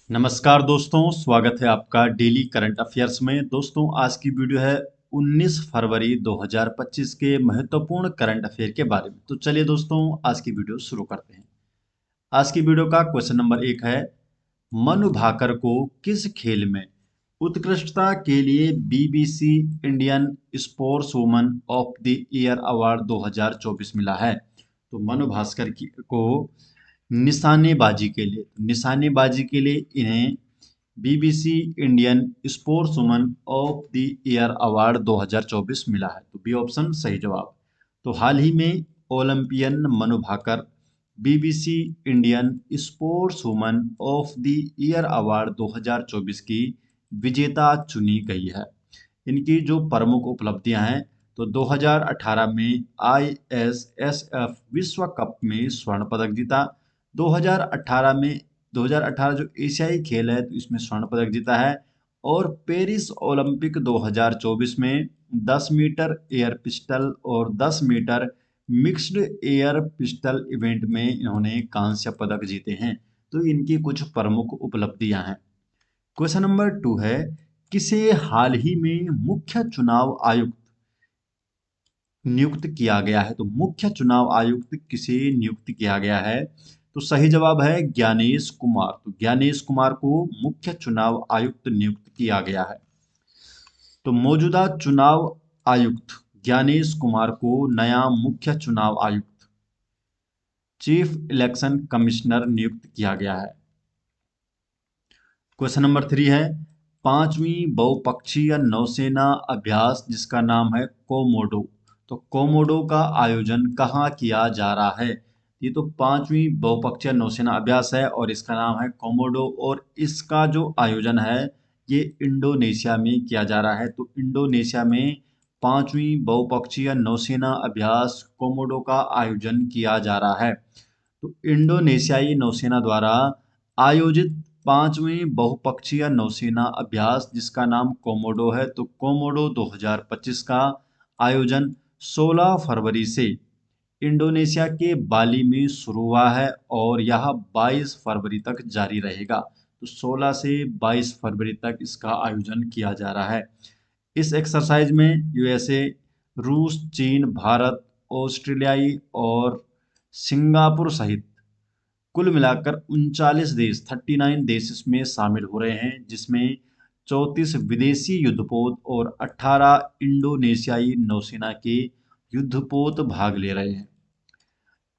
नमस्कार दोस्तों, स्वागत है आपका डेली करंट अफेयर्स में। दोस्तों, आज की वीडियो है 19 फरवरी 2025 के महत्वपूर्ण करंट अफेयर के बारे में। तो चलिए दोस्तों, आज की वीडियो शुरू करते हैं। आज की वीडियो का क्वेश्चन नंबर 1 है, मनु भाकर को किस खेल में उत्कृष्टता के लिए BBC Indian sportswoman of the year award 2024 मिला है? तो मनु भास्कर को निशानेबाजी के लिए इन्हें BBC Indian sportswoman of the year award 2024 मिला है। तो बी ऑप्शन सही जवाब। तो हाल ही में Olympian Manu Bhaker BBC Indian sportswoman of the year award 2024 की विजेता चुनी गई है। इनकी जो प्रमुख उपलब्धियां हैं, तो 2018 में आईएसएसएफ विश्व कप में स्वर्ण पदक जीता। 2018 में 2018 जो एशियाई खेल है, तो इसमें स्वर्ण पदक जीता है। और पेरिस ओलंपिक 2024 में 10 मीटर एयर पिस्टल और 10 metre mixed air pistol event में इन्होंने कांस्य पदक जीते हैं। तो इनकी कुछ प्रमुख उपलब्धियां हैं। क्वेश्चन नंबर 2 है, किसे हाल ही में मुख्य चुनाव आयुक्त नियुक्त किया गया है? तो मुख्य चुनाव आयुक्त किसे नियुक्त किया गया है? तो सही जवाब है ज्ञानेश कुमार। तो ज्ञानेश कुमार को मुख्य चुनाव आयुक्त नियुक्त किया गया है। तो मौजूदा चुनाव आयुक्त ज्ञानेश कुमार को नया मुख्य चुनाव आयुक्त चीफ इलेक्शन कमिश्नर नियुक्त किया गया है। क्वेश्चन नंबर 3 है, पांचवी बहुपक्षीय नौसेना अभ्यास जिसका नाम है कोमोडो, तो कोमोडो का आयोजन कहाँ किया जा रहा है? ये तो पांचवी बहुपक्षीय नौसेना अभ्यास है और इसका नाम है कोमोडो, और इसका जो आयोजन है ये इंडोनेशिया में किया जा रहा है। तो इंडोनेशिया में पांचवी बहुपक्षीय नौसेना अभ्यास कोमोडो का आयोजन किया जा रहा है। तो इंडोनेशियाई नौसेना द्वारा आयोजित पांचवें बहुपक्षीय नौसेना अभ्यास जिसका नाम कोमोडो है, तो कोमोडो 2025 का आयोजन 16 फरवरी से इंडोनेशिया के बाली में शुरू हुआ है और यह 22 फरवरी तक जारी रहेगा। तो 16 से 22 फरवरी तक इसका आयोजन किया जा रहा है। इस एक्सरसाइज में यूएसए, रूस, चीन, भारत, ऑस्ट्रेलियाई और सिंगापुर सहित कुल मिलाकर 39 देश 39 देश इसमें शामिल हो रहे हैं, जिसमें 34 विदेशी युद्धपोत और 18 इंडोनेशियाई नौसेना के युद्धपोत भाग ले रहे हैं।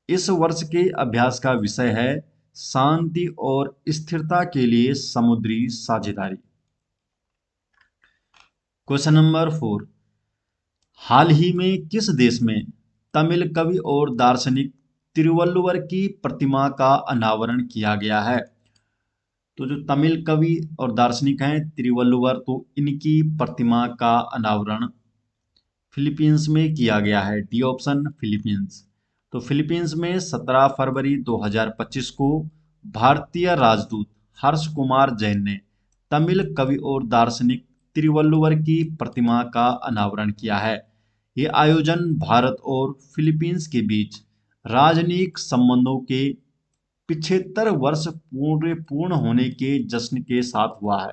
इस वर्ष के अभ्यास का विषय है शांति और स्थिरता के लिए समुद्री साझेदारी। क्वेश्चन नंबर 4, हाल ही में किस देश में तमिल कवि और दार्शनिक तिरुवल्लुवर की प्रतिमा का अनावरण किया गया है? तो जो तमिल कवि और दार्शनिक हैं तिरुवल्लुवर, तो इनकी प्रतिमा का अनावरण फिलीपींस में किया गया है। D option Philippines. तो फिलीपींस में 17 फरवरी 2025 को भारतीय राजदूत हर्ष कुमार जैन ने तमिल कवि और दार्शनिक तिरुवल्लुवर की प्रतिमा का अनावरण किया है। ये आयोजन भारत और फिलीपींस के बीच राजनयिक संबंधों के 75 वर्ष पूर्ण होने के जश्न के साथ हुआ है।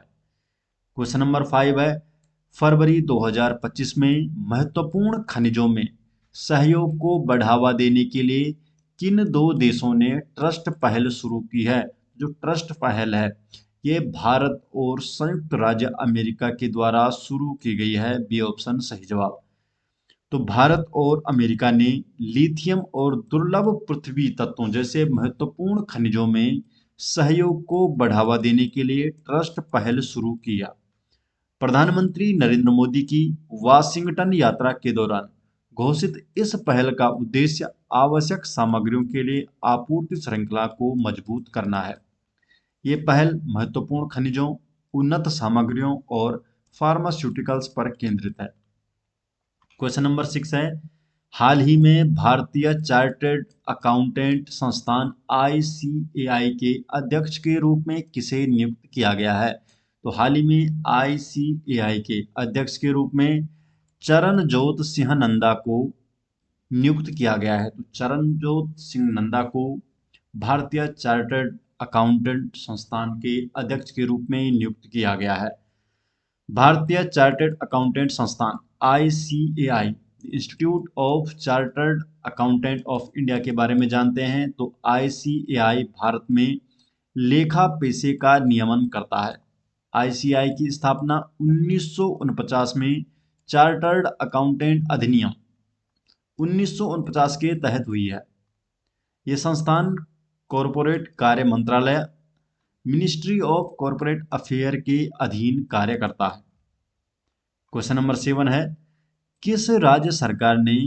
क्वेश्चन नंबर 5 है, फरवरी 2025 में महत्वपूर्ण खनिजों में सहयोग को बढ़ावा देने के लिए किन दो देशों ने ट्रस्ट पहल शुरू की है? जो ट्रस्ट पहल है ये भारत और संयुक्त राज्य अमेरिका के द्वारा शुरू की गई है। बी ऑप्शन सही जवाब। तो भारत और अमेरिका ने लिथियम और दुर्लभ पृथ्वी तत्वों जैसे महत्वपूर्ण खनिजों में सहयोग को बढ़ावा देने के लिए ट्रस्ट पहल शुरू किया। प्रधानमंत्री नरेंद्र मोदी की वाशिंगटन यात्रा के दौरान घोषित इस पहल का उद्देश्य आवश्यक सामग्रियों के लिए आपूर्ति श्रृंखला को मजबूत करना है। ये पहल महत्वपूर्ण खनिजों, उन्नत सामग्रियों और फार्मास्यूटिकल्स पर केंद्रित है। क्वेश्चन नंबर 6 है, हाल ही में भारतीय चार्टर्ड अकाउंटेंट संस्थान आईसीएआई के अध्यक्ष के रूप में किसे नियुक्त किया गया है? तो हाल ही में आईसीएआई के अध्यक्ष के रूप में चरणजोत सिंह नंदा को नियुक्त किया गया है। तो चरणजोत सिंह नंदा को भारतीय चार्टर्ड अकाउंटेंट संस्थान के अध्यक्ष के रूप में नियुक्त किया गया है। भारतीय चार्टर्ड अकाउंटेंट संस्थान ICAI, institute of chartered accountant of India के बारे में जानते हैं तो ICAI भारत में लेखा पेशे का नियमन करता है। ICAI की स्थापना 1949 में चार्टर्ड अकाउंटेंट अधिनियम 1949 के तहत हुई है। ये संस्थान कॉरपोरेट कार्य मंत्रालय मिनिस्ट्री ऑफ कॉरपोरेट अफेयर के अधीन कार्य करता है। क्वेश्चन नंबर 7 है, किस राज्य सरकार ने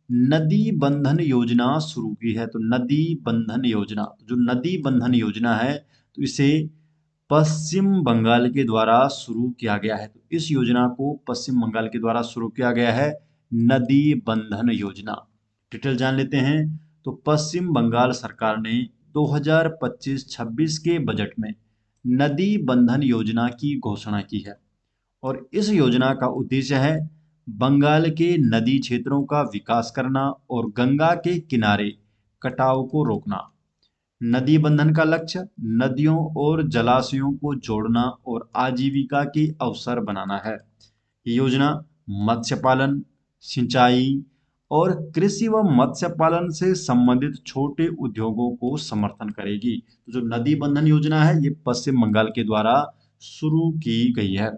नदी बंधन योजना शुरू की है? तो नदी बंधन योजना, जो नदी बंधन योजना है तो इसे पश्चिम बंगाल के द्वारा शुरू किया गया है। तो इस योजना को पश्चिम बंगाल के द्वारा शुरू किया गया है, नदी बंधन योजना। डिटेल जान लेते हैं। तो पश्चिम बंगाल सरकार ने 2025-26 के बजट में नदी बंधन योजना की घोषणा की है और इस योजना का उद्देश्य है बंगाल के नदी क्षेत्रों का विकास करना और गंगा के किनारे कटाव को रोकना। नदी बंधन का लक्ष्य नदियों और जलाशयों को जोड़ना और आजीविका के अवसर बनाना है। ये योजना मत्स्य पालन, सिंचाई और कृषि व मत्स्य पालन से संबंधित छोटे उद्योगों को समर्थन करेगी। तो जो नदी बंधन योजना है ये पश्चिम बंगाल के द्वारा शुरू की गई है।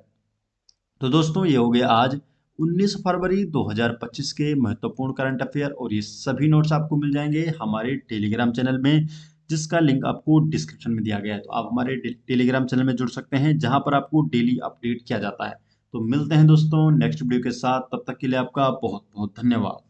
तो दोस्तों ये हो गया आज 19 फरवरी 2025 के महत्वपूर्ण करंट अफेयर और ये सभी नोट्स आपको मिल जाएंगे हमारे टेलीग्राम चैनल में, जिसका लिंक आपको डिस्क्रिप्शन में दिया गया है। तो आप हमारे टेलीग्राम चैनल में जुड़ सकते हैं जहां पर आपको डेली अपडेट किया जाता है। तो मिलते हैं दोस्तों नेक्स्ट वीडियो के साथ, तब तक के लिए आपका बहुत बहुत धन्यवाद।